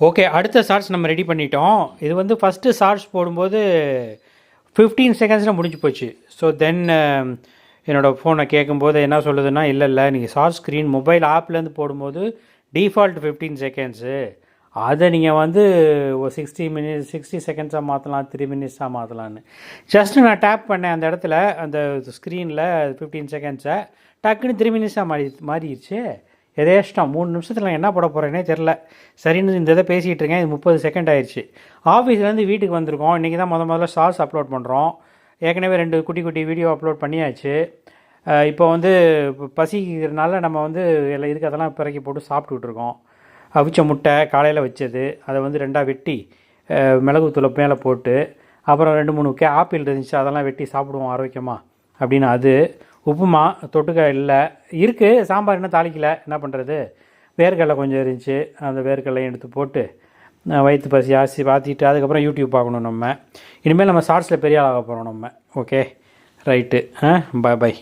Okay, அடுத்த shorts நம்ம ready பண்ணிட்டோம். இது வந்து ஃபஸ்ட்டு ஷார்ட்ஸ் போடும்போது 15 செகண்ட்ஸில் முடிஞ்சு போச்சு. ஸோ தென் என்னோடய ஃபோனை கேட்கும்போது என்ன சொல்லுதுன்னா, இல்லை நீங்கள் ஷார்ட் ஸ்க்ரீன் மொபைல் ஆப்லேருந்து போடும்போது டிஃபால்ட் 15 செகண்ட்ஸு, அதை நீங்கள் வந்து ஒரு 60 செகண்ட்ஸாக மாற்றலாம், 3 மினிட்ஸாக மாற்றலான்னு. ஜஸ்ட்டு நான் டேப் பண்ணேன் அந்த இடத்துல, அந்த ஸ்க்ரீனில் 15 செகண்ட்ஸை டக்குன்னு 3 மினிட்ஸாக மாறிடுச்சு. எதேஷ்டம் 3 நிமிஷத்தில் நான் என்ன போட போகிறேனே தெரில. சரின்னு இந்த இதை பேசிகிட்டு இருக்கேன். இது 30 செகண்ட் ஆயிடுச்சு. ஆஃபீஸ்லேருந்து வீட்டுக்கு வந்திருக்கோம். இன்றைக்கி தான் முதல்ல ஷார்ட்ஸ் அப்லோட் பண்ணுறோம். ஏற்கனவே 2 குட்டி வீடியோ அப்லோட் பண்ணியாச்சு. இப்போ வந்து பசிக்கிறதுனால நம்ம வந்து எல்லாம் இதுக்கு அதெல்லாம் பிறக்கி போட்டு சாப்பிட்டுக்கிட்டு இருக்கோம். அவிச்ச முட்டை காலையில் வச்சது, அதை வந்து 2ஆக வெட்டி மிளகுத்தூளை மேலே போட்டு, அப்புறம் 2-3 ஆப்பிள் இருந்துச்சு, அதெல்லாம் வெட்டி சாப்பிடுவோம் ஆரோக்கியமாக அப்படின்னு. அது உப்புமா தொட்டுக்க இல்லை, இருக்குது. சாம்பார் இன்னும் தாளிக்கல, என்ன பண்ணுறது. வேர்க்கடலை கொஞ்சம் இருந்துச்சு, அந்த வேர்க்கடலையும் எடுத்து போட்டு வயிற்று பசி ஆசி பார்த்திட்டு அதுக்கப்புறம் யூடியூப் பார்க்கணும் நம்ம. இனிமேல் நம்ம ஷார்ட்ஸில் பெரிய ஆளாக போகிறோம் நம்ம. Okay right. பை.